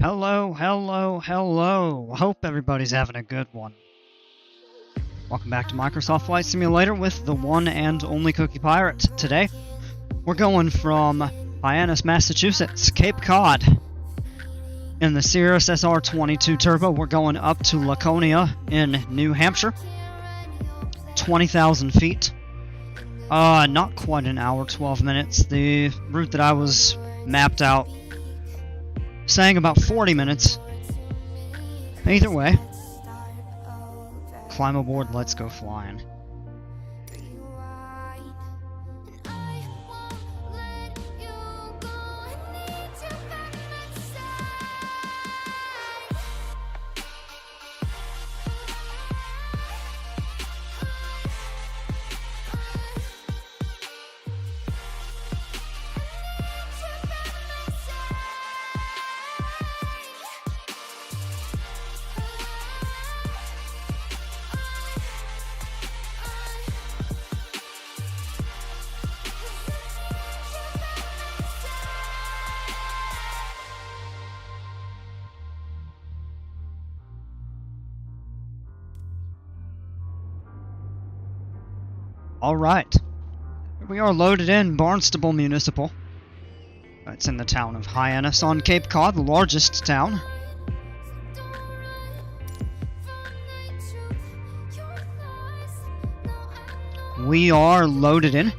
Hello, hello, hello. Hope everybody's having a good one. Welcome back to Microsoft Flight Simulator with the one and only Cookie Pirate. Today, we're going from Hyannis, Massachusetts, Cape Cod. In the Cirrus SR22 Turbo, we're going up to Laconia in New Hampshire. 20,000 feet. Not quite an hour, 12 minutes. The route that I was mapped out saying about 40 minutes. Either way, climb aboard, let's go flying. Alright, we are loaded in Barnstable Municipal. That's in the town of Hyannis on Cape Cod, the largest town. We are loaded in.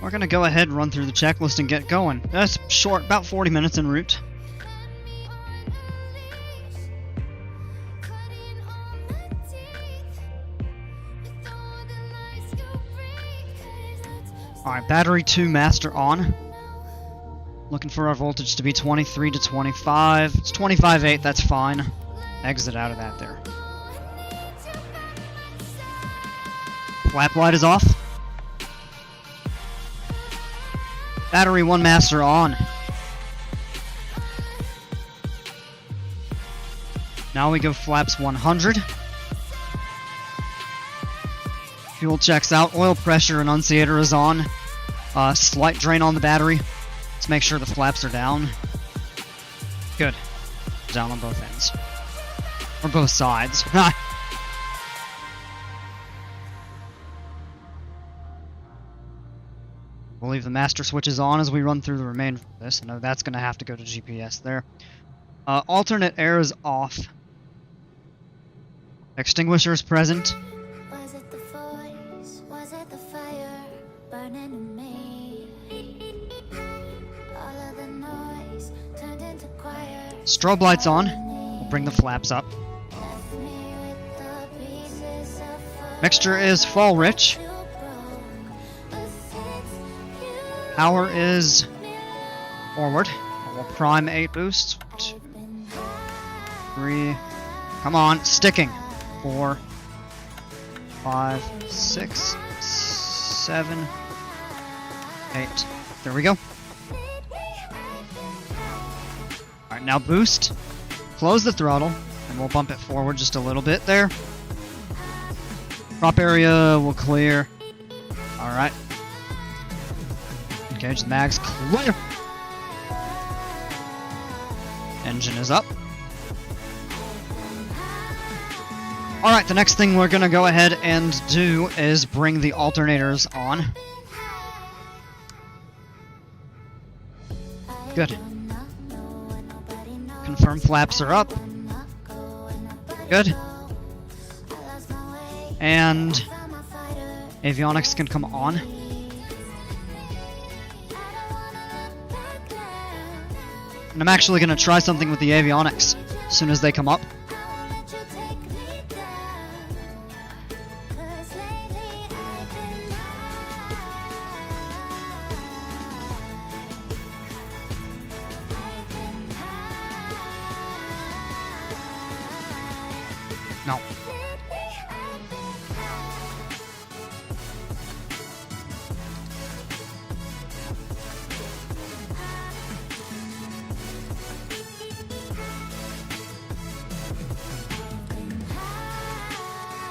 We're going to go ahead and run through the checklist and get going. That's short, about 40 minutes en route. Alright, battery 2 master on. Looking for our voltage to be 23 to 25. It's 25.8, that's fine. Exit out of that there. Flap light is off. Battery 1 master on. Now we go flaps 100. Fuel checks out, oil pressure annunciator is on. Slight drain on the battery. Let's make sure the flaps are down. Good. Down on both ends. Or both sides. I believe the master switch is on as we run through the remainder of this. I know that's going to have to go to GPS there. Alternate air is off. Extinguisher is present. Strobe lights on. We'll bring the flaps up. Mixture is fall rich. Power is forward. We'll prime 8 boost. 2, 3. Come on, sticking. 4, 5, 6, 7, 8. There we go. Alright, now boost. Close the throttle, and we'll bump it forward just a little bit there. Prop area will clear. Alright. Engage the mags, clear. Engine is up. Alright, the next thing we're gonna go ahead and do is bring the alternators on. Good. Confirm flaps are up. Good. And avionics can come on. And I'm actually going to try something with the avionics as soon as they come up. No.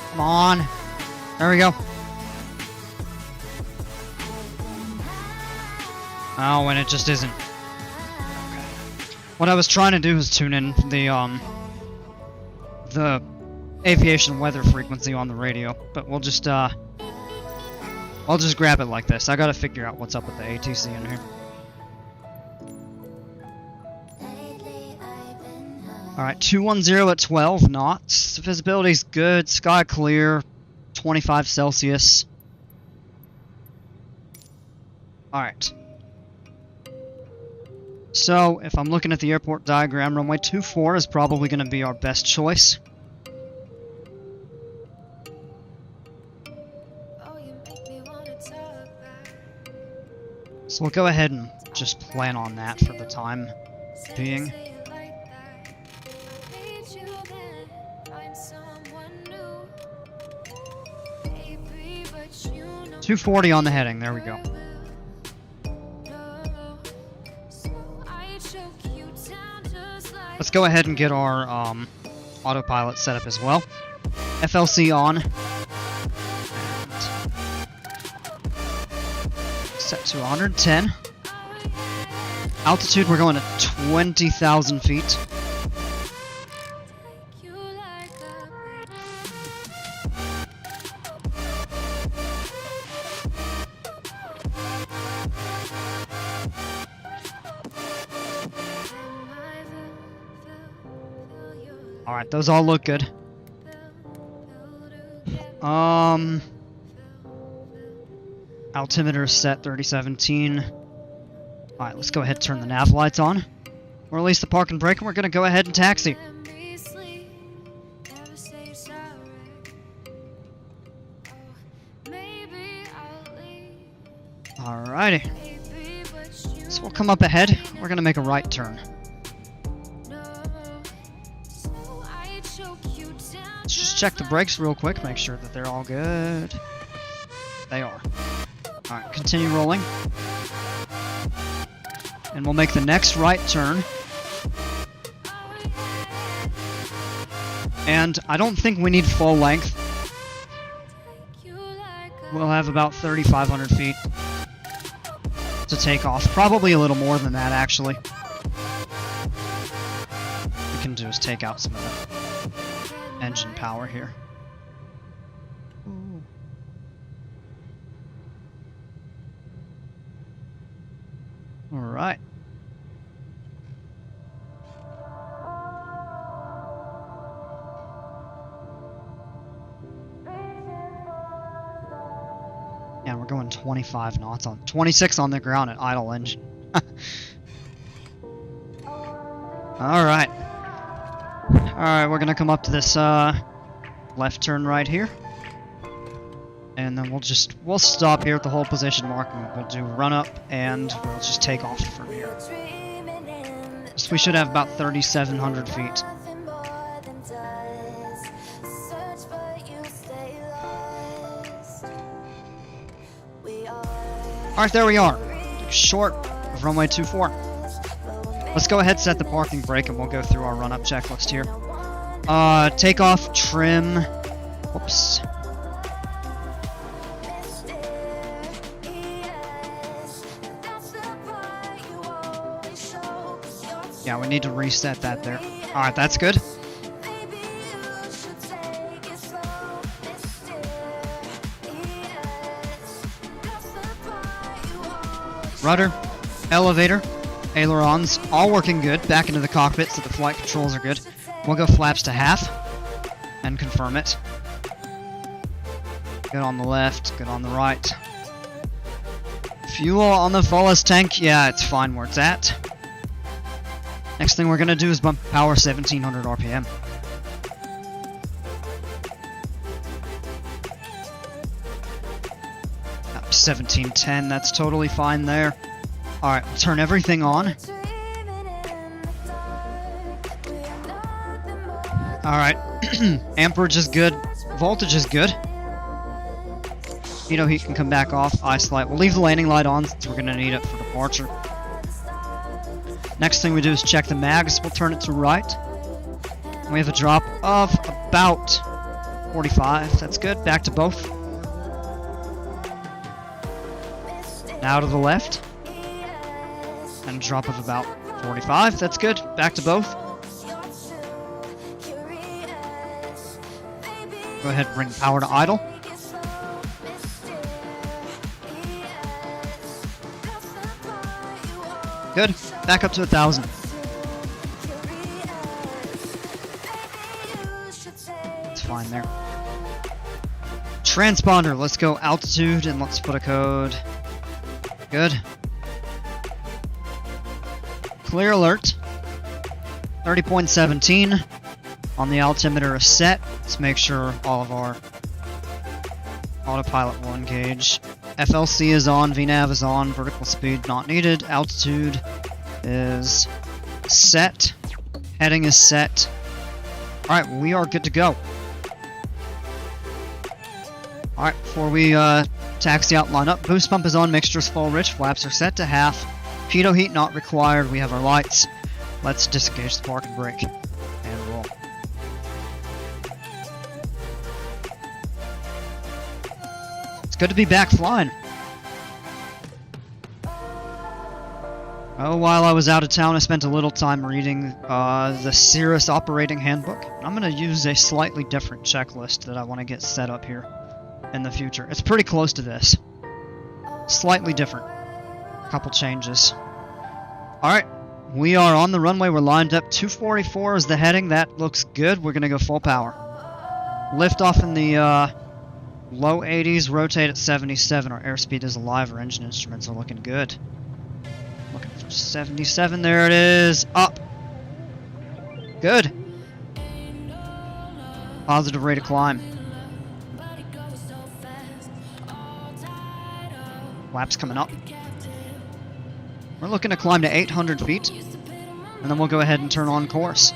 Come on. There we go. Oh, and it just isn't. Okay. What I was trying to do was tune in the aviation weather frequency on the radio, but we'll just I'll just grab it like this. I gotta figure out what's up with the ATC in here. Alright, 210 at 12 knots. Visibility's good, sky clear, 25 Celsius. Alright. So, if I'm looking at the airport diagram, runway 24 is probably going to be our best choice. So we'll go ahead and just plan on that for the time being. 240 on the heading, there we go. Let's go ahead and get our autopilot set up as well. FLC on. And set to 110. Altitude, we're going to 20,000 feet. Alright, those all look good. Altimeter is set 3017. Alright, let's go ahead and turn the nav lights on. Release the park and brake, and we're gonna go ahead and taxi. Alrighty. So we'll come up ahead. We're gonna make a right turn. Let's just check the brakes real quick, make sure that they're all good. They are. Alright, continue rolling. And we'll make the next right turn. And I don't think we need full length. We'll have about 3,500 feet to take off. Probably a little more than that, actually. What we can do is take out some of the engine power here. Ooh. All right. And we're going 25 knots on 26 on the ground at idle engine. All right. Alright, we're gonna come up to this left turn right here. And then we'll stop here at the whole position mark and we'll do run up and we'll just take off from here. So we should have about 3,700 feet. Alright, there we are. Short of runway 24. Let's go ahead and set the parking brake and we'll go through our run-up checklist here. Takeoff, trim. Whoops. Yeah, we need to reset that there. Alright, that's good. Rudder, elevator, ailerons, all working good. Back into the cockpit so the flight controls are good. We'll go flaps to half and confirm it. Good on the left, good on the right. Fuel on the fullest tank, yeah, it's fine where it's at. Next thing we're gonna do is bump power 1700 RPM. Up 1710, that's totally fine there. Alright, we'll turn everything on. Alright, amperage is good, voltage is good. Heat can come back off, ice light. We'll leave the landing light on since we're going to need it for departure. Next thing we do is check the mags. We'll turn it to right. We have a drop of about 45, that's good. Back to both. Now to the left. And a drop of about 45, that's good. Back to both. Go ahead and bring power to idle. Good. Back up to 1,000. It's fine there. Transponder, let's go altitude and let's put a code. Good. Clear alert. 30.17 on the altimeter is set. Let's make sure all of our autopilot will engage. FLC is on, VNAV is on, vertical speed not needed, altitude is set, heading is set. Alright, we are good to go. Alright, before we taxi out, line up, boost pump is on, mixture's full rich, flaps are set to half, pitot heat not required, we have our lights. Let's disengage the park and brake, and roll. It's good to be back flying. Oh, while I was out of town, I spent a little time reading the Cirrus operating handbook. I'm going to use a slightly different checklist that I want to get set up here in the future. It's pretty close to this. Slightly different. A couple changes. Alright, we are on the runway. We're lined up. 244 is the heading. That looks good. We're going to go full power. Lift off in the low 80s, rotate at 77. Our airspeed is alive. Our engine instruments are looking good. Looking for 77. There it is. Up. Good. Positive rate of climb. Flaps coming up. We're looking to climb to 800 feet. And then we'll go ahead and turn on course.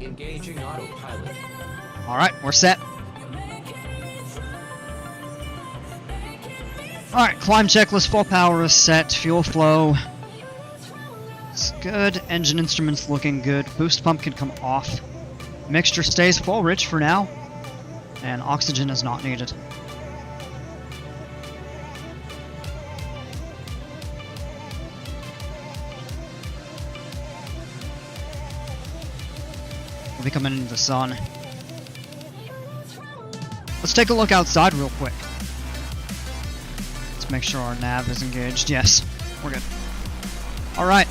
Engaging autopilot. Alright, we're set. Alright, climb checklist, full power is set, fuel flow. It's good, engine instruments looking good, boost pump can come off. Mixture stays full rich for now, and oxygen is not needed. We'll be coming into the sun. Let's take a look outside real quick. Let's make sure our nav is engaged. Yes, we're good. Alright,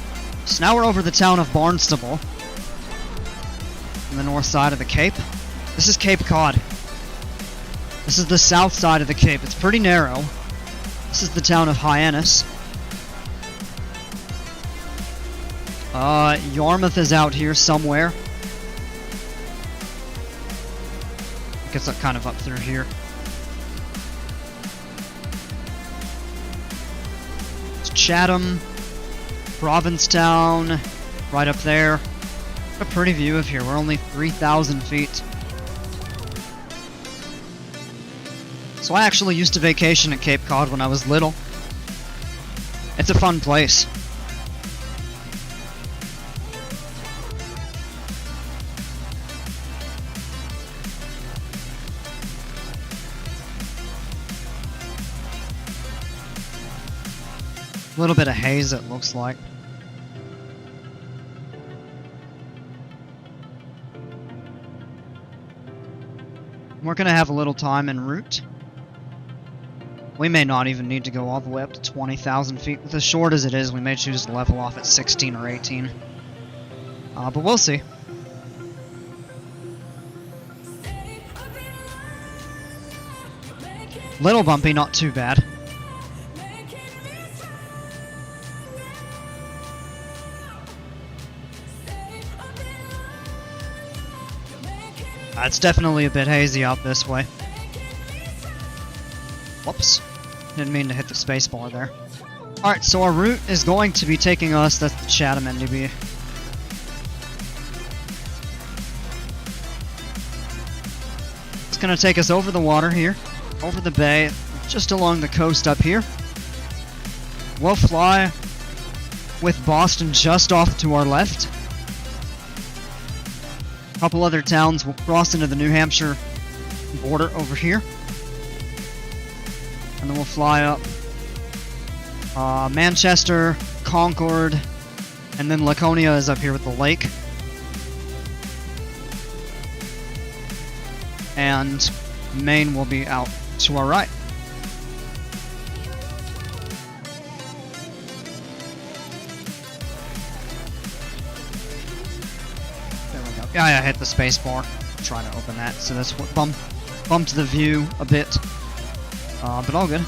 so now we're over the town of Barnstable on the north side of the Cape. This is Cape Cod. This is the south side of the Cape. It's pretty narrow. This is the town of Hyannis. Yarmouth is out here somewhere. Gets up kind of up through here. It's Chatham, Provincetown, right up there. What a pretty view of here. We're only 3,000 feet. So I actually used to vacation at Cape Cod when I was little. It's a fun place. A little bit of haze, it looks like. We're going to have a little time en route. We may not even need to go all the way up to 20,000 feet. With as short as it is, we may choose to level off at 16 or 18. But we'll see. Little bumpy, not too bad. It's definitely a bit hazy out this way. Whoops. Didn't mean to hit the spacebar there. Alright, so our route is going to be taking us, that's the Chatham NDB. It's going to take us over the water here, over the bay, just along the coast up here. we'll fly with Boston just off to our left. A couple other towns will cross into the New Hampshire border over here. And then we'll fly up Manchester, Concord, and then Laconia is up here with the lake. And Maine will be out to our right. There we go. Yeah, I hit the space bar. I'm trying to open that, so that's what bumped the view a bit. But all good.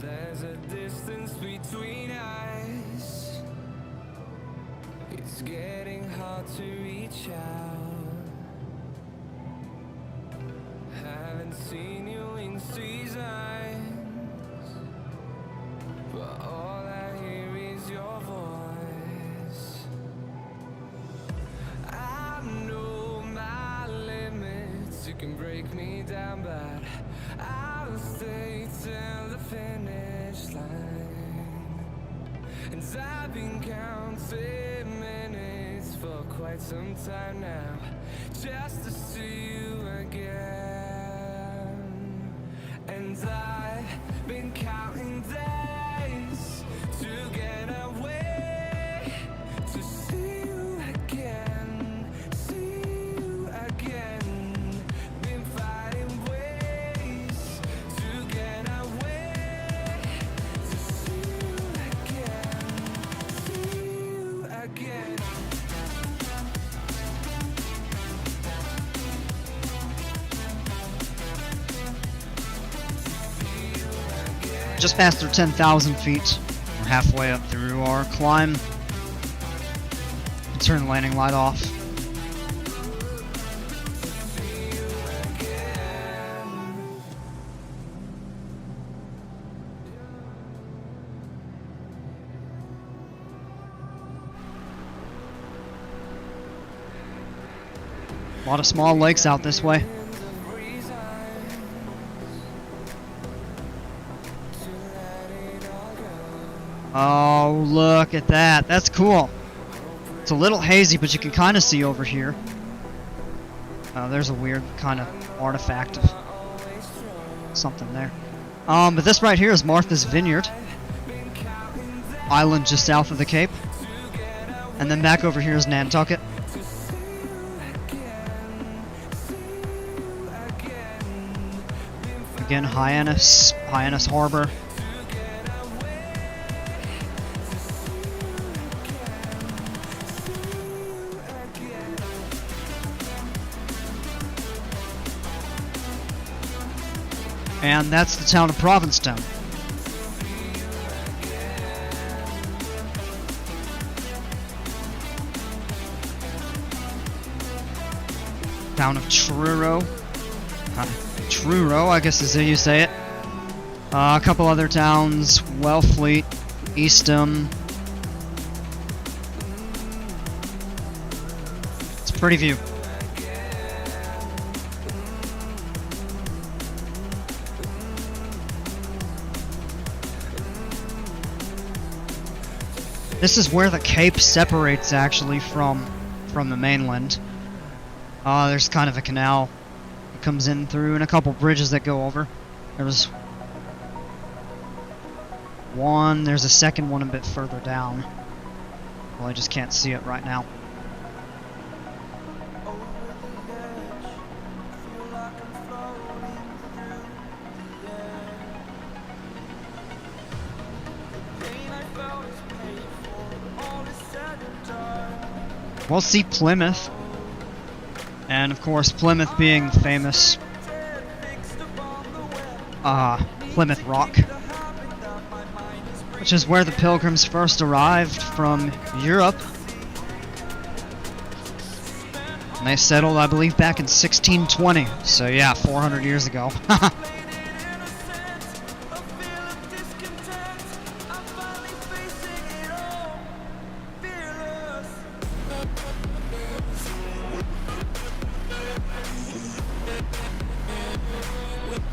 There's a distance between us. It's getting hard to reach out. Haven't seen you in seasons, but all I hear is your voice. I know my limits. You can break me down, but I'll stay till the finish line. And I've been counting minutes for quite some time now, just to see you again. And I've been counting days to get away, to see you again, see you again. Been fighting ways to get away, to see you again, see you again. Just passed through 10,000 feet. We're halfway up through our climb. Turn the landing light off. A lot of small lakes out this way. Oh, look at that. That's cool. It's a little hazy, but you can kind of see over here. There's a weird kind of artifact of something there. But this right here is Martha's Vineyard. Island just south of the Cape. And then back over here is Nantucket. Again, Hyannis Harbor. And that's the town of Provincetown. Town of Truro. Truro, I guess is how you say it. A couple other towns, Wellfleet, Eastham. It's a pretty view. This is where the Cape separates actually from the mainland. There's kind of a canal that comes in through and a couple bridges that go over. There's one, there's a second one a bit further down. Well, I just can't see it right now. We'll see Plymouth, and of course Plymouth being famous, Plymouth Rock. which is where the Pilgrims first arrived from Europe. And they settled, I believe, back in 1620. So yeah, 400 years ago.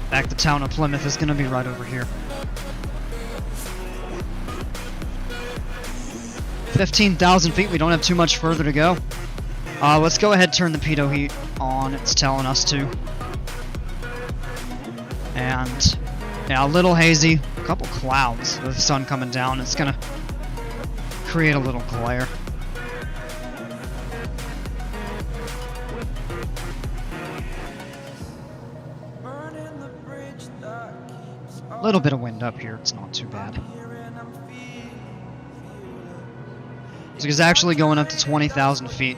Back the town of Plymouth is going to be right over here. 15,000 feet, we don't have too much further to go. Let's go ahead and turn the pitot heat on, it's telling us to. And, yeah, a little hazy, a couple clouds with the sun coming down. It's going to create a little glare. A little bit of wind up here, it's not too bad. So it's actually going up to 20,000 feet.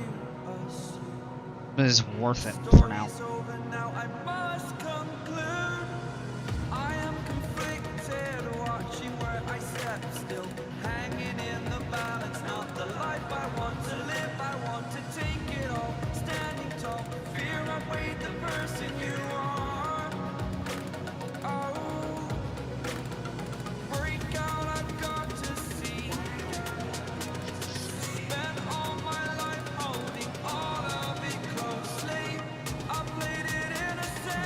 But it's worth it for now.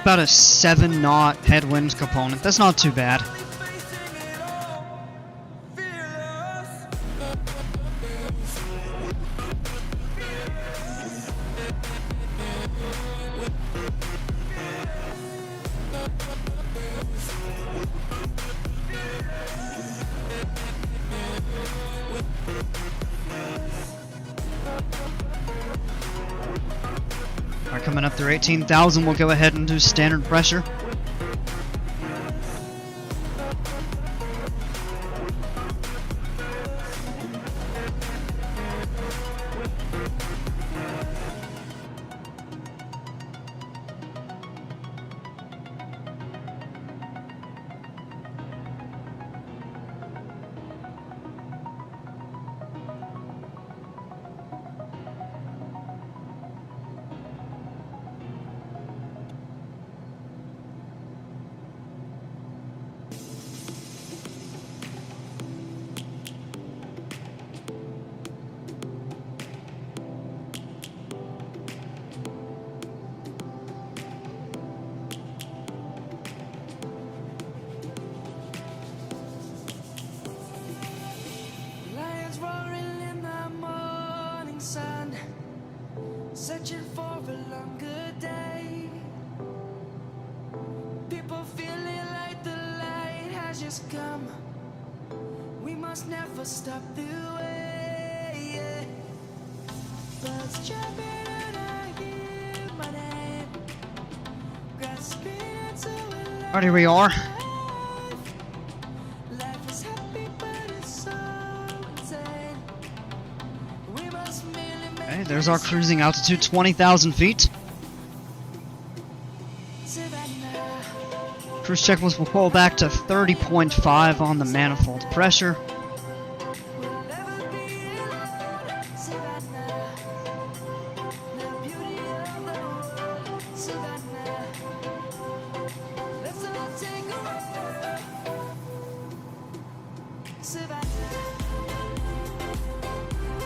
About a 7-knot headwind component. That's not too bad. Alright, coming up through 18,000, we'll go ahead and do standard pressure. Searching for a longer day. People feeling like the light has just come. We must never stop the way. Yeah. Birds jumping and I hear my name. Grasping into a life. Alright, here we are. Life is happy, but it's so insane. We must merely make Okay, there's our cruising altitude, 20,000 feet. Cruise checklist will pull back to 30.5 on the manifold pressure.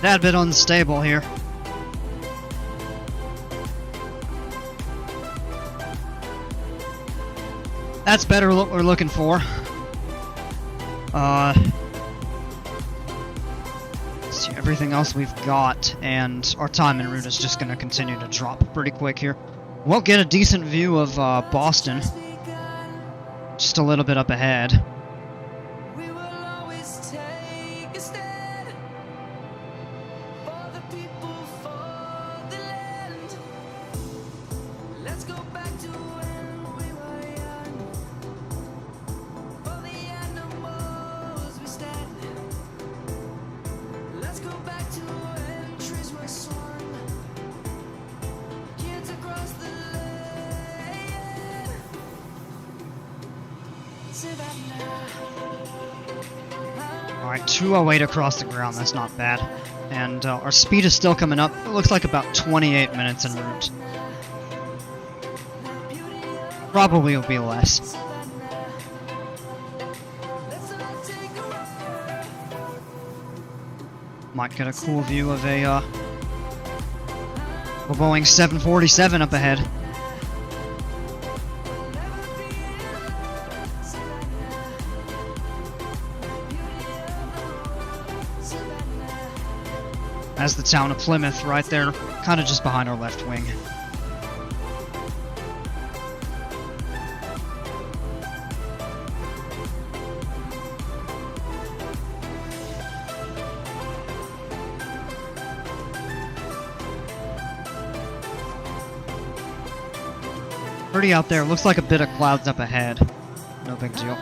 That bit unstable here. That's better what we're looking for. Let's see, everything else we've got, and our time en route is just going to continue to drop pretty quick here. We'll get a decent view of Boston, just a little bit up ahead. We will always take a stand for the people, for the land. Let's go back to when we were young. For the animals we stand. Let's go back to when trees were swung. Kids across the land. Savannah. Alright, 208 across the ground, that's not bad. And our speed is still coming up. It looks like about 28 minutes en route. Probably will be less. Might get a cool view of a Boeing 747 up ahead. That's the town of Plymouth right there, kind of just behind our left wing. Pretty out there. Looks like a bit of clouds up ahead. No big deal.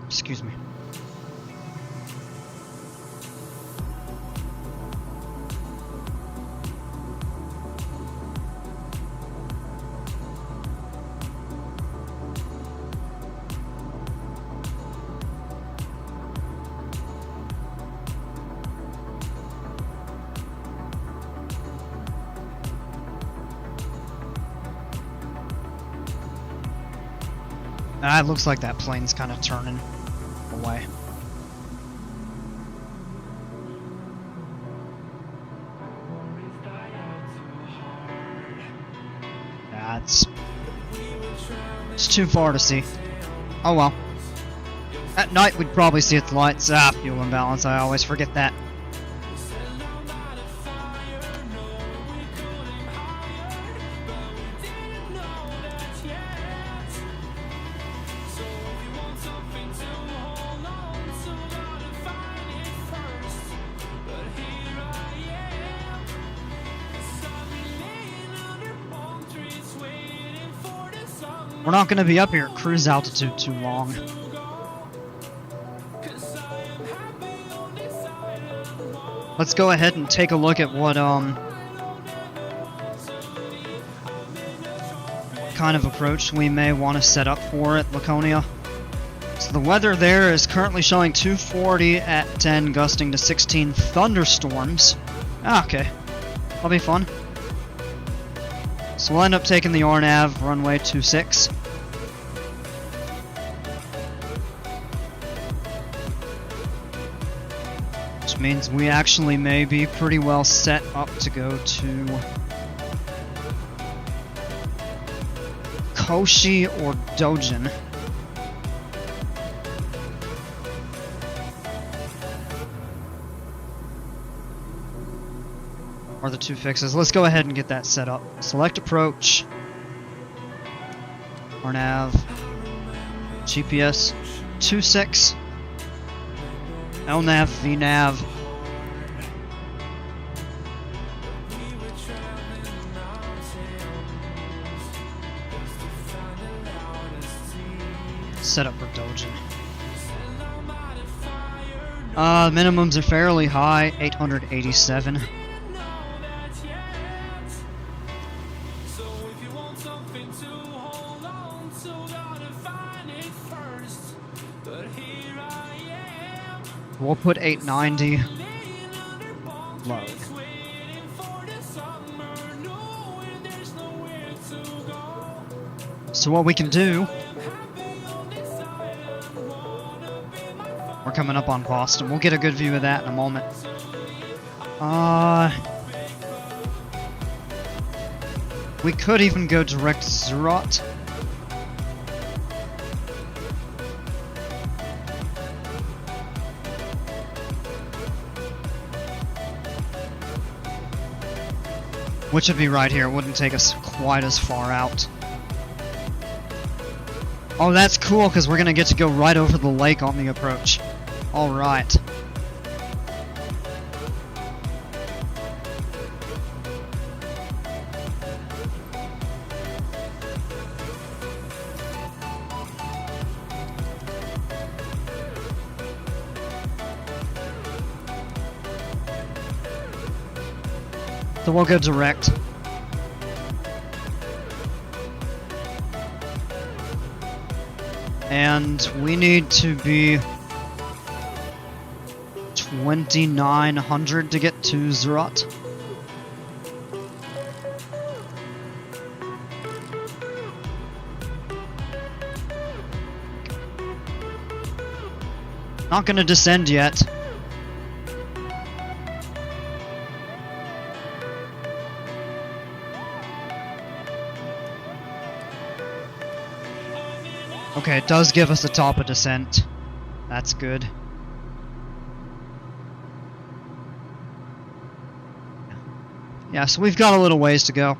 Excuse me. It looks like that plane's kind of turning away. Yeah, it's too far to see. Oh well. At night we'd probably see its lights. Fuel imbalance, I always forget that. We're not going to be up here at cruise altitude too long. Let's go ahead and take a look at what kind of approach we may want to set up for at Laconia. So the weather there is currently showing 240 at 10, gusting to 16 thunderstorms. Okay. That'll be fun. So we'll end up taking the RNAV runway 26. Which means we actually may be pretty well set up to go to Koshi or Dojin. Are the two fixes. Let's go ahead and get that set up. Select approach. RNAV. GPS 26. LNAV, VNAV. Set up for Dojin. Minimums are fairly high, 887. We'll put 890 low. So what we can do, we're coming up on Boston. We'll get a good view of that in a moment. We could even go direct Zerot. Which would be right here. It wouldn't take us quite as far out. Oh, that's cool, because we're going to get to go right over the lake on the approach. Alright. So we'll go direct. And we need to be 2,900 to get to Zerat. Not gonna descend yet. Okay, it does give us a top of descent. That's good. Yeah, so we've got a little ways to go.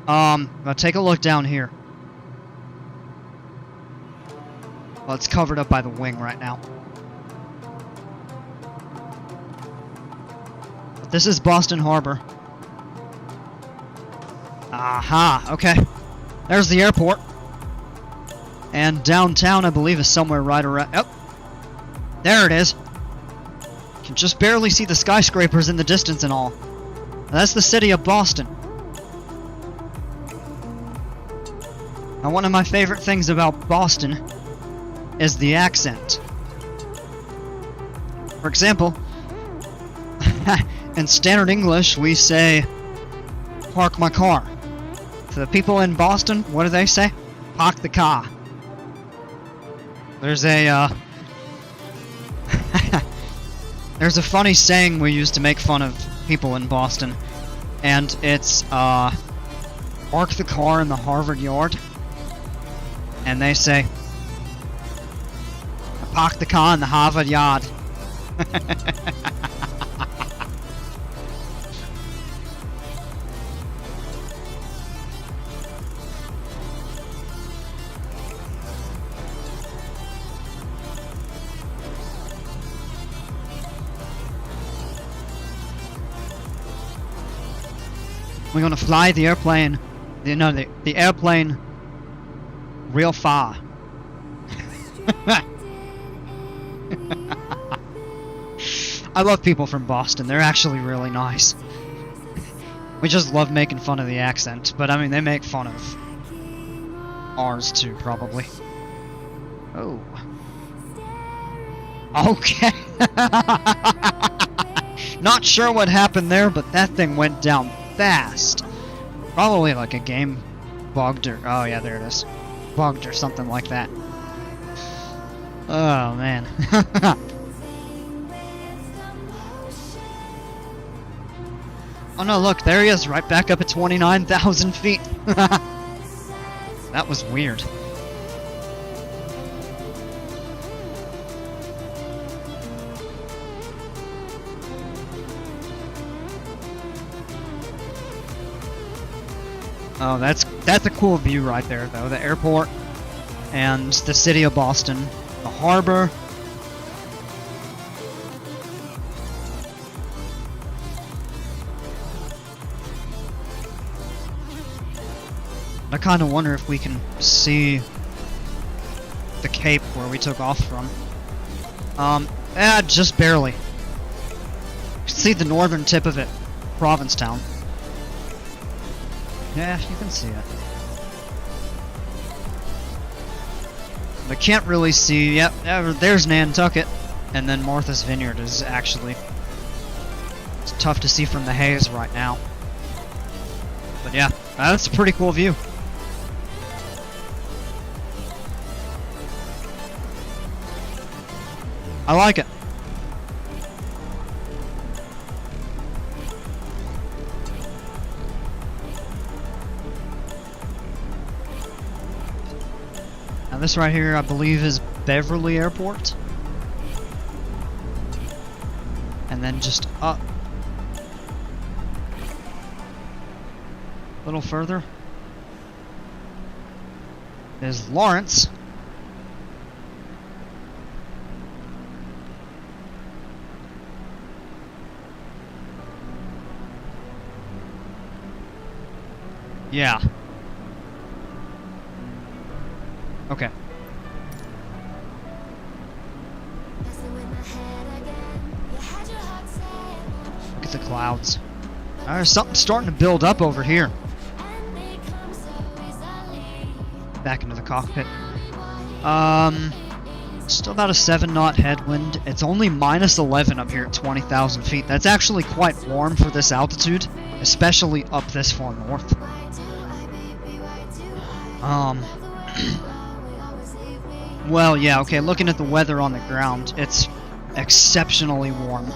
Now take a look down here. Well, it's covered up by the wing right now. But this is Boston Harbor. Aha, okay. There's the airport. And downtown, I believe, is somewhere right around... Oh! There it is! You can just barely see the skyscrapers in the distance and all. That's the city of Boston. Now, one of my favorite things about Boston is the accent. For example, in standard English, we say, park my car. To the people in Boston, what do they say? Park the car. There's a, there's a funny saying we use to make fun of people in Boston, and it's, park the car in the Harvard yard, and they say, park the car in the Harvard yard. We're gonna fly the airplane, the airplane real far. I love people from Boston. They're actually really nice. We just love making fun of the accent, but I mean, they make fun of ours too, probably. Oh. Okay. Not sure what happened there, but that thing went down fast. Probably like a game bugged or... Oh yeah, there it is. Bugged or something like that. Oh man. Oh no, look, there he is, right back up at 29,000 feet. That was weird. Oh, that's a cool view right there, though. The airport and the city of Boston, the harbor. I kind of wonder if we can see the cape where we took off from. Just barely. You can see the northern tip of it, Provincetown. Yeah, you can see it. I can't really see. Yep, there's Nantucket, and then Martha's Vineyard is actually... It's tough to see from the haze right now. But yeah, that's a pretty cool view. I like it. Now this right here, I believe, is Beverly Airport. And then just up a little further is Lawrence. Yeah. Okay. Look at the clouds. There's something starting to build up over here. Back into the cockpit. Still about a 7-knot headwind. It's only minus 11 up here at 20,000 feet. That's actually quite warm for this altitude, especially up this far north. Well, yeah, okay, looking at the weather on the ground, it's exceptionally warm.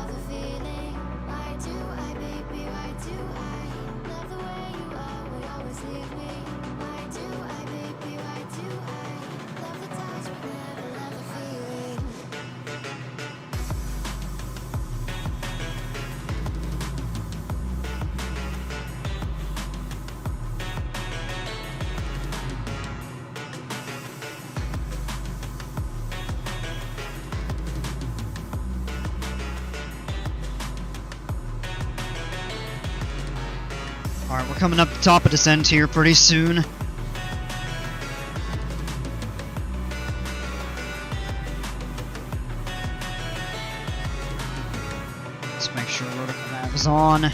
Alright, we're coming up the top of descent here pretty soon. Let's make sure vertical nav is on.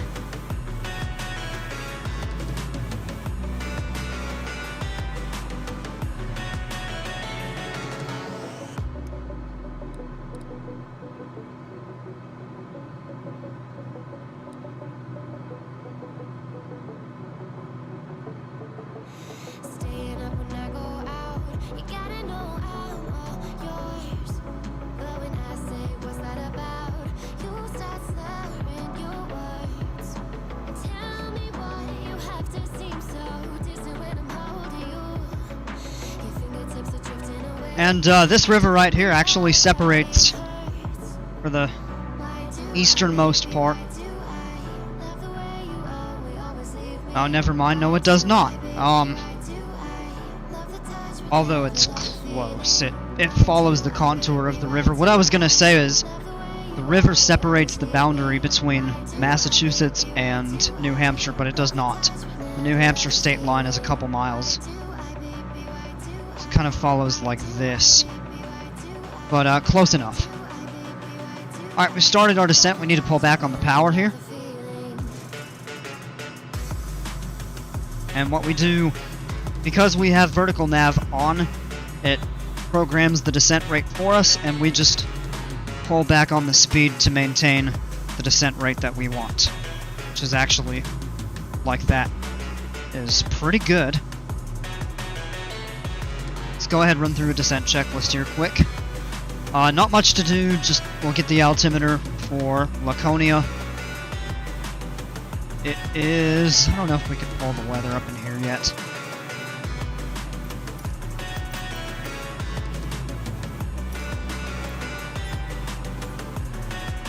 And this river right here actually separates for the easternmost part. Oh, never mind. No, it does not. Although it's close, it follows the contour of the river. What I was gonna say is, the river separates the boundary between Massachusetts and New Hampshire, but it does not. The New Hampshire state line is a couple miles. It kind of follows like this, but close enough. Alright, we started our descent. We need to pull back on the power here. And what we do, because we have vertical nav on, it programs the descent rate for us, and we just pull back on the speed to maintain the descent rate that we want, which is actually like that. Is pretty good. Let's go ahead and run through a descent checklist here quick. Not much to do, just we'll get the altimeter for Laconia. It is, I don't know if we can pull the weather up in here yet.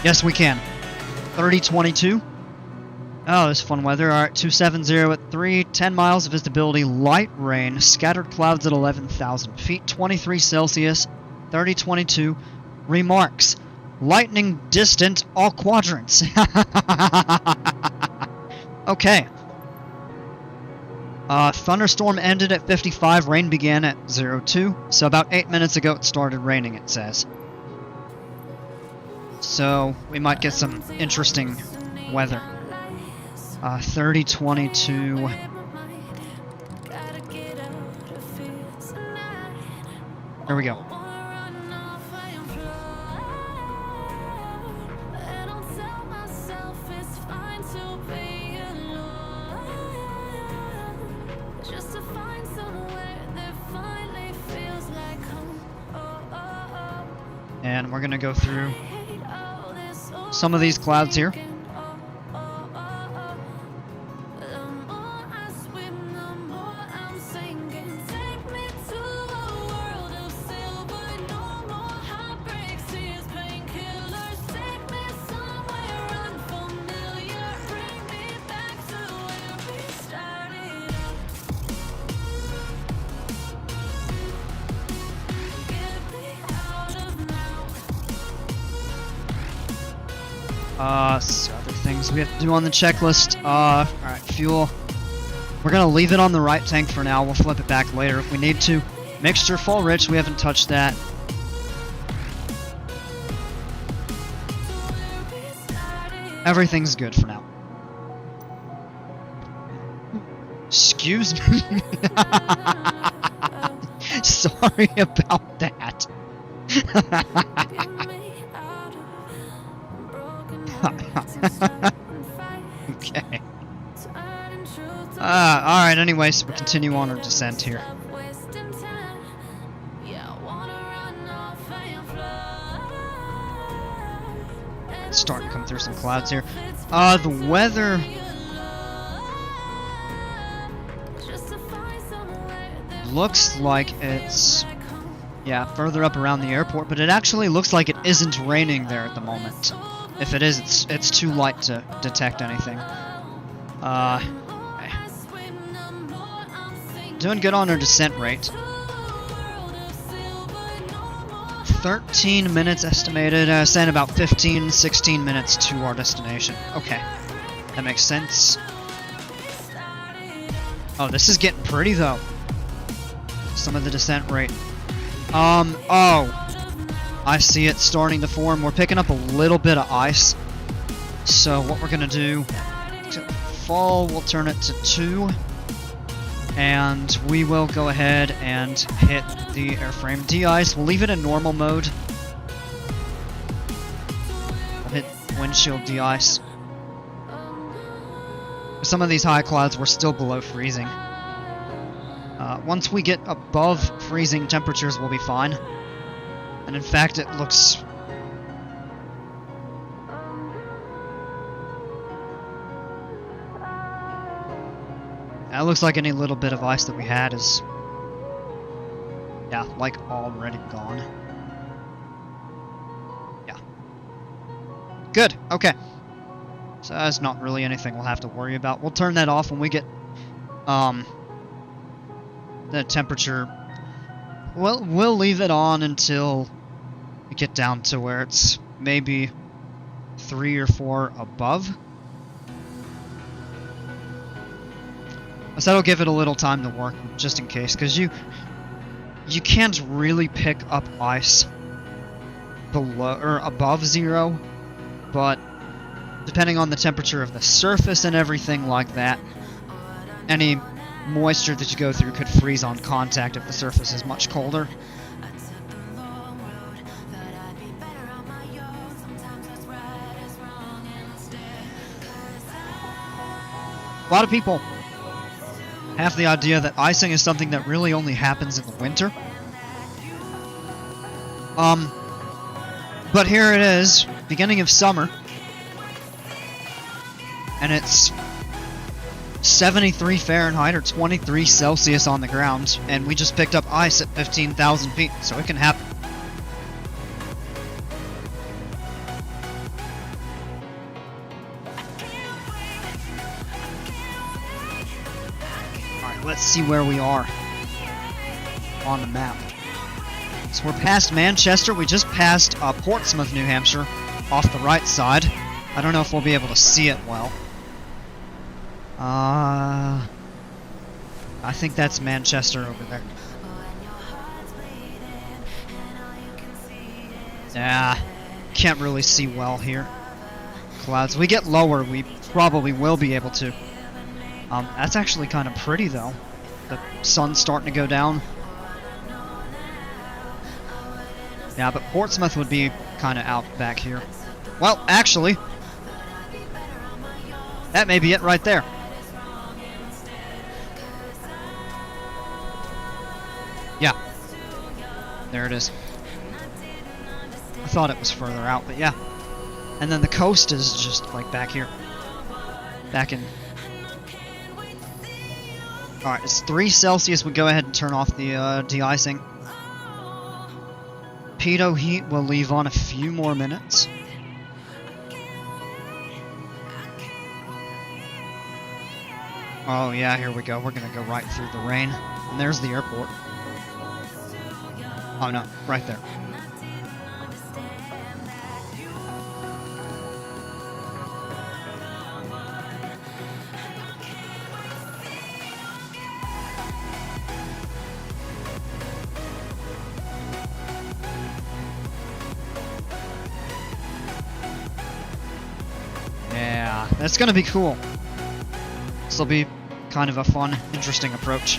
Yes, we can. 3022. Oh, this is fun weather. Alright, 270 at 3, 10 miles of visibility, light rain, scattered clouds at 11,000 feet, 23 Celsius, 3022. Remarks: lightning distant, all quadrants. Okay. Thunderstorm ended at 55, rain began at 02, so about 8 minutes ago it started raining, it says. So, we might get some interesting weather. 3022. There we go. And we're gonna go through some of these clouds here. So other things we have to do on the checklist. Alright, fuel. We're gonna leave it on the right tank for now. We'll flip it back later if we need to. Mixture full rich, we haven't touched that. Everything's good for now. Excuse me. Sorry about that. Okay. Alright, anyways, we'll continue on our descent here. It's starting to come through some clouds here. The weather... looks like it's... yeah, further up around the airport, but it actually looks like it isn't raining there at the moment. If it is, it's too light to detect anything. Doing good on our descent rate. 13 minutes estimated, saying about 15, 16 minutes to our destination. Okay, that makes sense. Oh, this is getting pretty though. Some of the descent rate. Oh, I see it starting to form. We're picking up a little bit of ice. So what we're gonna do, to fall, we'll turn it to 2. And we will go ahead and hit the airframe de-ice. We'll leave it in normal mode. We'll hit windshield de-ice. Some of these high clouds were still below freezing. Once we get above freezing temperatures, we'll be fine. And in fact, it looks... it looks like any little bit of ice that we had is... yeah, like already gone. Yeah. Good, okay. So that's not really anything we'll have to worry about. We'll turn that off when we get... the temperature, well, we'll leave it on until we get down to where it's maybe 3 or 4 above. So that'll give it a little time to work, just in case, because you can't really pick up ice below or above 0, but depending on the temperature of the surface and everything like that, any moisture that you go through could freeze on contact if the surface is much colder. A lot of people have the idea that icing is something that really only happens in the winter. But here it is, beginning of summer, and it's 73 Fahrenheit or 23 Celsius on the ground, and we just picked up ice at 15,000 feet, so it can happen. Alright, let's see where we are on the map. So we're past Manchester, we just passed Portsmouth, New Hampshire, off the right side. I don't know if we'll be able to see it well. I think that's Manchester over there. Yeah, can't really see well here. Clouds. We get lower, we probably will be able to. That's actually kind of pretty though. The sun's starting to go down. Yeah, but Portsmouth would be kind of out back here. Well, actually, that may be it right there. Yeah, there it is. I thought it was further out, but yeah. And then the coast is just like back here. Back in... Alright, it's 3 Celsius. We go ahead and turn off the de-icing. Pitot heat will leave on a few more minutes. Oh yeah, here we go. We're gonna go right through the rain. And there's the airport. Oh no, right there. Yeah, that's gonna be cool. This'll be kind of a fun, interesting approach.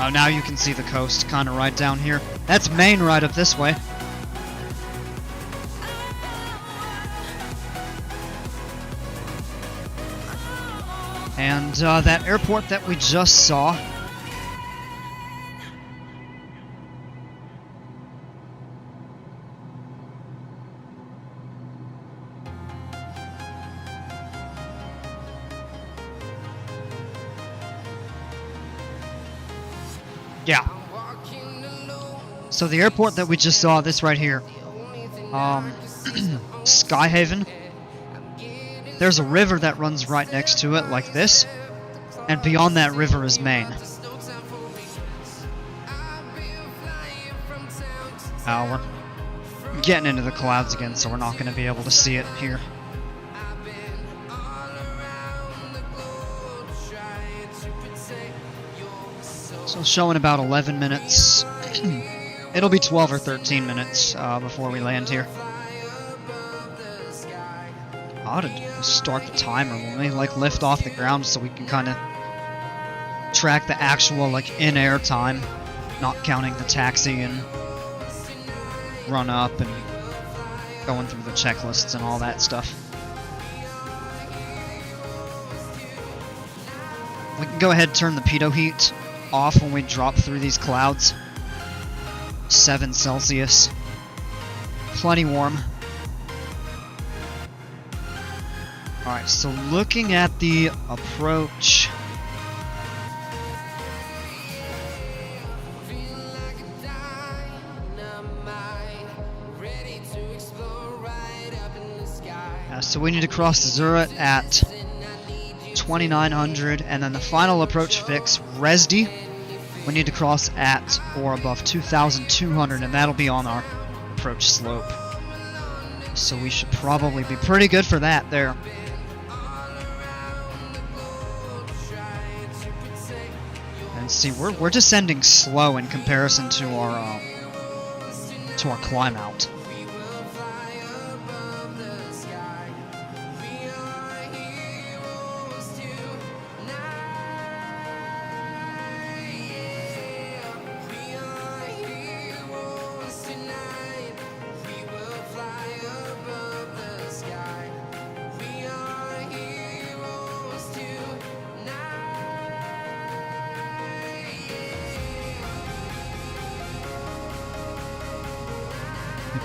Oh, now you can see the coast kind of right down here. That's Maine right up this way. And that airport that we just saw. Yeah. So the airport that we just saw, this right here, Skyhaven, there's a river that runs right next to it, like this, and beyond that river is Maine. We're getting into the clouds again, so we're not going to be able to see it here. So showing about 11 minutes. It'll be 12 or 13 minutes before we land here. I ought to start the timer when we lift off the ground so we can kind of track the actual in-air time, not counting the taxi and run up and going through the checklists and all that stuff. We can go ahead and turn the pitot heat off when we drop through these clouds. 7 Celsius. Plenty warm. Alright, so looking at the approach. So we need to cross the Cirrus at 2900, and then the final approach fix, Resdi, we need to cross at or above 2200, and that'll be on our approach slope. So we should probably be pretty good for that there. And see, we're descending slow in comparison to our climb out.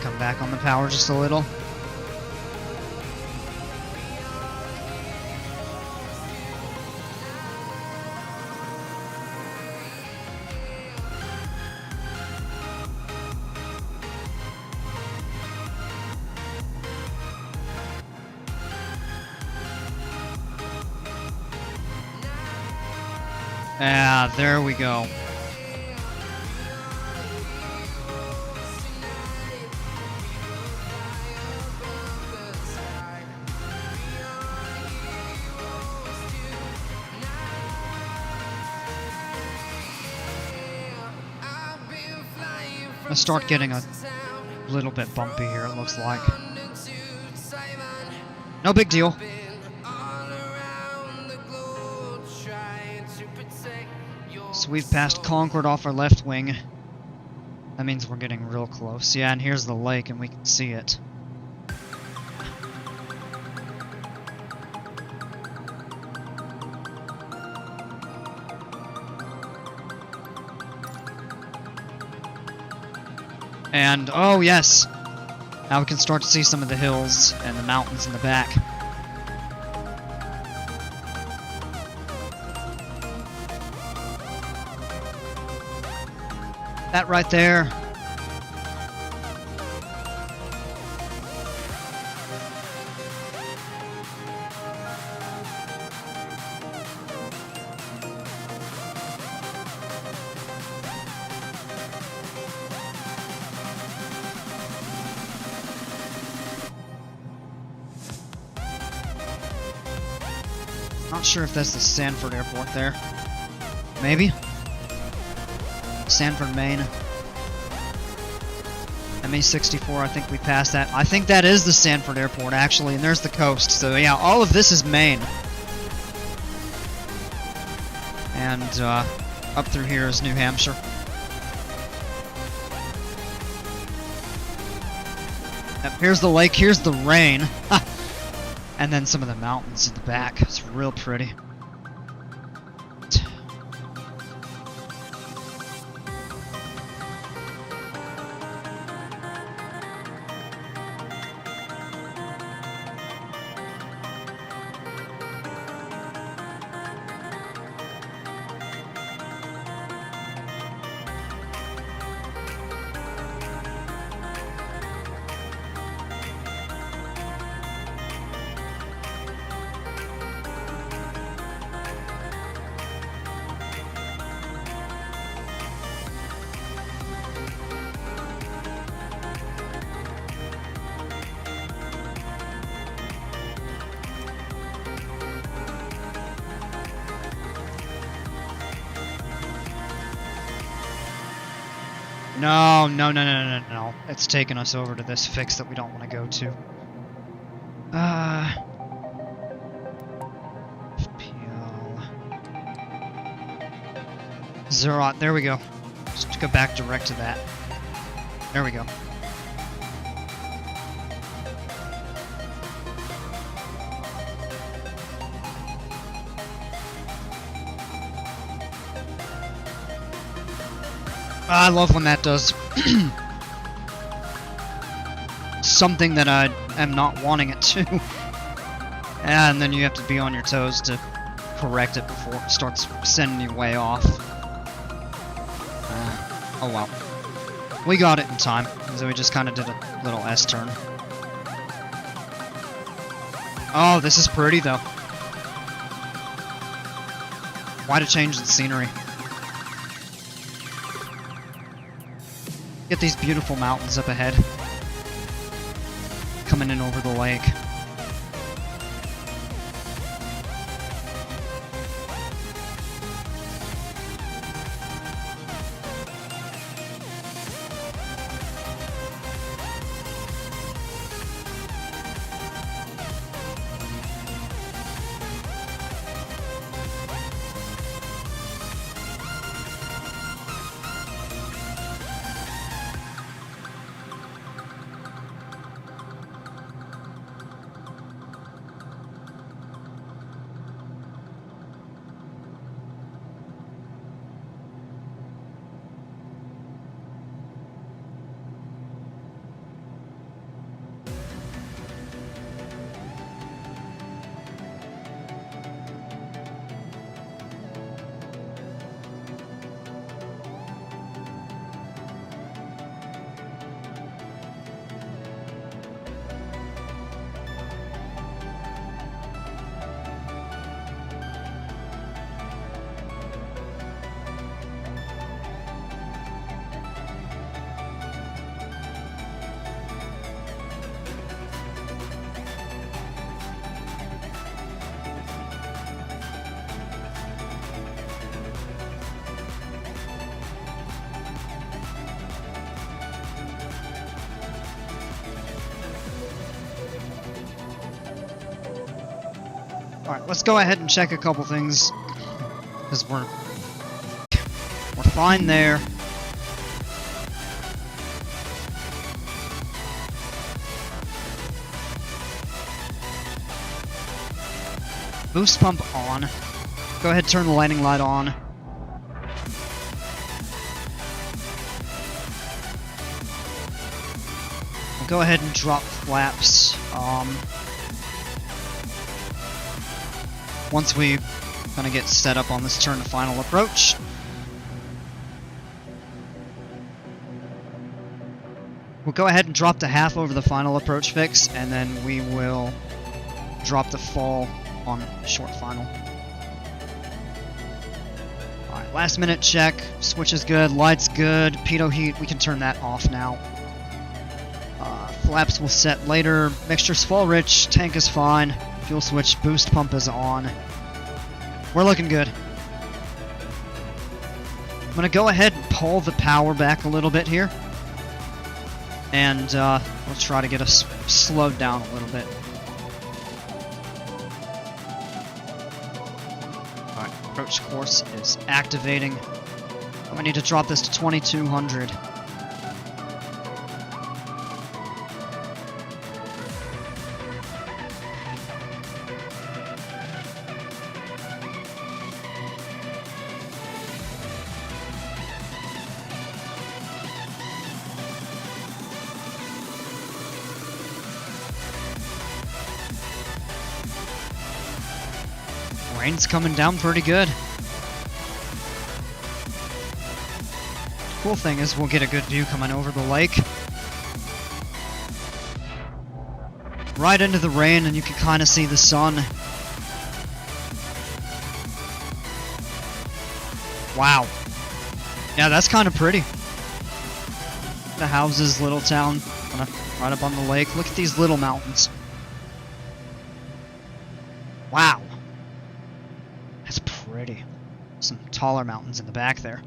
Come back on the power just a little. Ah, there we go. Let's start getting a little bit bumpy here, it looks like. No big deal. So we've passed Concord off our left wing. That means we're getting real close. Yeah, and here's the lake, and we can see it. And, oh yes, now we can start to see some of the hills and the mountains in the back. That right there. Not sure if that's the Sanford Airport there. maybe? Sanford, Maine. MA64, I think we passed that. I think that is the Sanford Airport, actually, and there's the coast. So yeah, all of this is Maine. And up through here is New Hampshire. Yep, here's the lake, here's the rain. And then some of the mountains at the back. It's real pretty. No. It's taking us over to this fix that we don't want to go to. FPL. Zerat, there we go. Just go back direct to that. There we go. I love when that does something that I am not wanting it to. And then you have to be on your toes to correct it before it starts sending you way off. Oh well. We got it in time, so we just kind of did a little S-turn. Oh, this is pretty though. Why to change the scenery? Get these beautiful mountains up ahead. Coming in over the lake. Alright, let's go ahead and check a couple things. Because we're fine there. Boost pump on. Go ahead, turn the landing light on. We'll go ahead and drop flaps. Once we kind of get set up on this turn to final approach. We'll go ahead and drop the half over the final approach fix, and then we will drop the fall on short final. Alright, last minute check. Switch is good, lights good, pitot heat, we can turn that off now. Flaps will set later, mixture's fall rich, tank is fine, fuel switch, boost pump is on. We're looking good. I'm gonna go ahead and pull the power back a little bit here. And let's try to get us slowed down a little bit. Alright, approach course is activating. I need to drop this to 2200. Rain's coming down pretty good. Cool thing is we'll get a good view coming over the lake. Right into the rain, and you can kind of see the sun. Wow. Yeah, that's kind of pretty. The houses, little town, kind of right up on the lake. Look at these little mountains. Wow. That's pretty. Some taller mountains in the back there.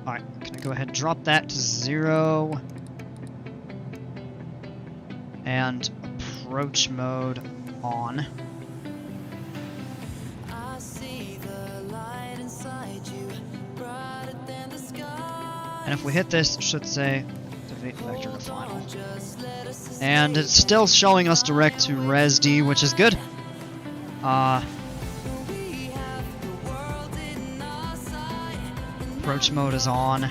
Alright, gonna go ahead and drop that to 0. And approach mode on. I see the light inside you, brighter than the sky. And if we hit this, it should say activate vector to final. And it's still showing us direct to Res D, which is good. Approach mode is on. Now,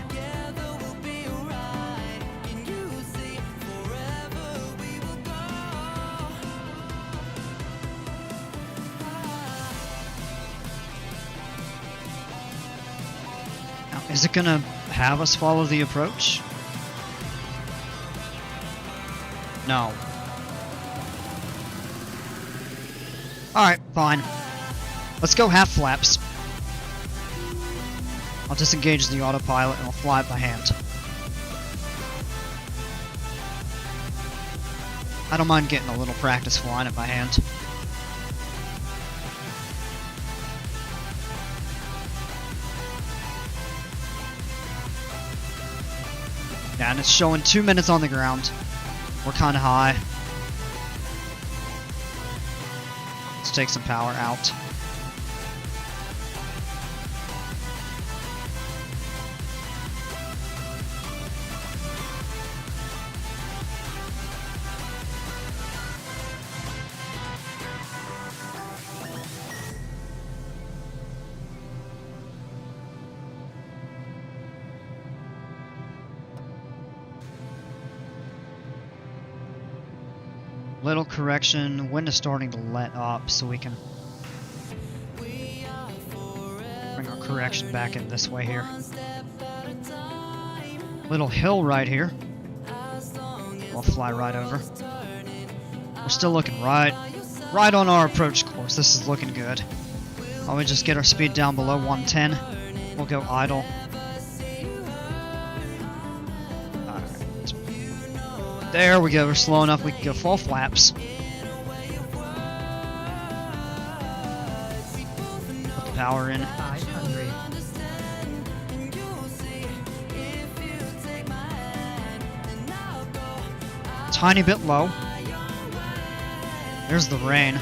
is it gonna have us follow the approach? No. Alright, fine. Let's go half flaps. I'll disengage the autopilot and I'll fly it by hand. I don't mind getting a little practice flying it by hand. Yeah, and it's showing 2 minutes on the ground. We're kind of high. Let's take some power out. Little correction, wind is starting to let up, so we can bring our correction back in this way here. Little hill right here. We'll fly right over. We're still looking right on our approach course. This is looking good. While we just get our speed down below 110, we'll go idle. There we go, we're slow enough we can go full flaps. Put the power in. 500. Tiny bit low. There's the rain.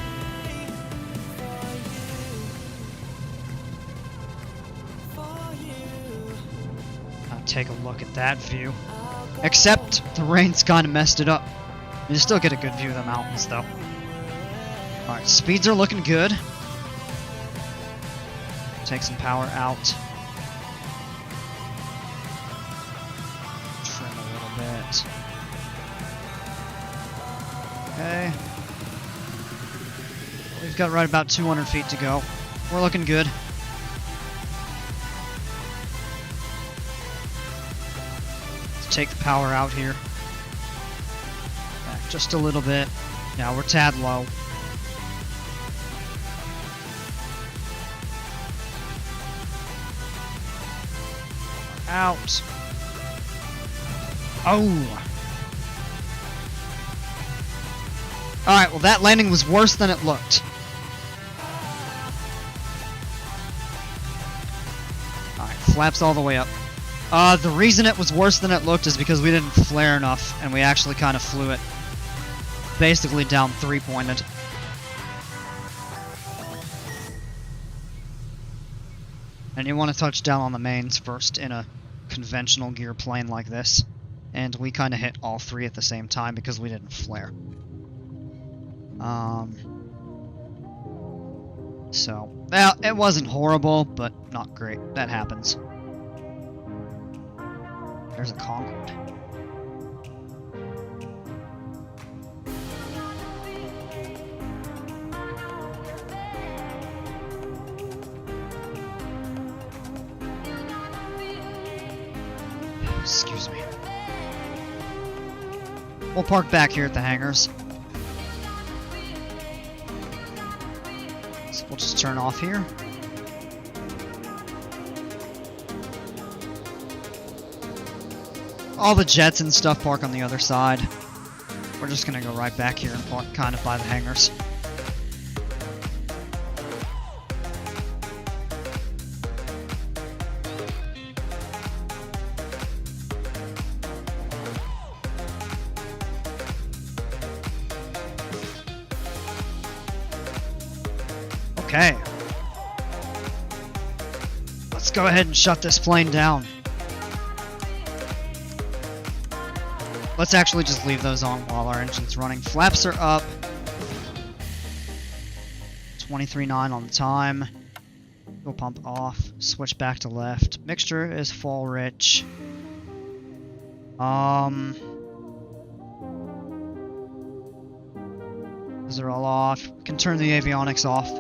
Now take a look at that view. Except the rain's kind of messed it up. You still get a good view of the mountains, though. Alright, speeds are looking good. Take some power out. Trim a little bit. Okay. We've got right about 200 feet to go. We're looking good. Take the power out here. Back just a little bit. Now we're tad low. Out. Oh! Alright, well that landing was worse than it looked. Alright, flaps all the way up. The reason it was worse than it looked is because we didn't flare enough, and we actually kind of flew it basically down 3-pointed. And you want to touch down on the mains first in a conventional gear plane like this. And we kind of hit all three at the same time because we didn't flare. So, well, it wasn't horrible, but not great. That happens. There's a Concorde. Excuse me. We'll park back here at the hangars. So we'll just turn off here. All the jets and stuff park on the other side. We're just gonna go right back here and park kind of by the hangars. Okay. Let's go ahead and shut this plane down. Let's actually just leave those on while our engine's running. Flaps are up. 23.9 on the time. Fuel pump off. Switch back to left. Mixture is full rich. Those are all off. We can turn the avionics off.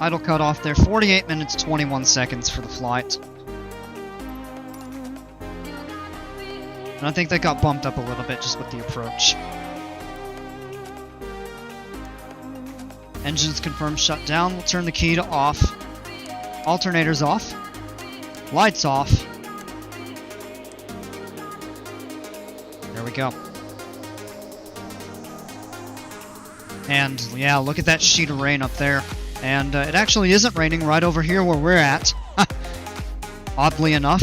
Idle cut off there. 48 minutes, 21 seconds for the flight. And I think that got bumped up a little bit just with the approach. Engines confirmed shut down. We'll turn the key to off. Alternators off. Lights off. There we go. And yeah, look at that sheet of rain up there. And it actually isn't raining right over here where we're at. Oddly enough.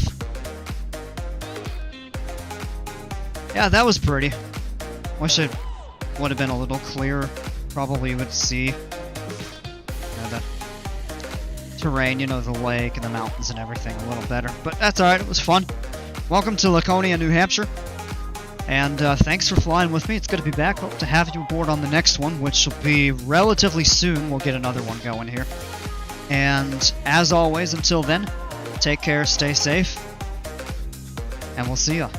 Yeah, that was pretty. Wish it would have been a little clearer. Probably would see the terrain, you know, the lake and the mountains and everything a little better. But that's alright, it was fun. Welcome to Laconia, New Hampshire. And thanks for flying with me. It's good to be back. Hope to have you aboard on the next one, which will be relatively soon. We'll get another one going here. And as always, until then, take care, stay safe, and we'll see ya.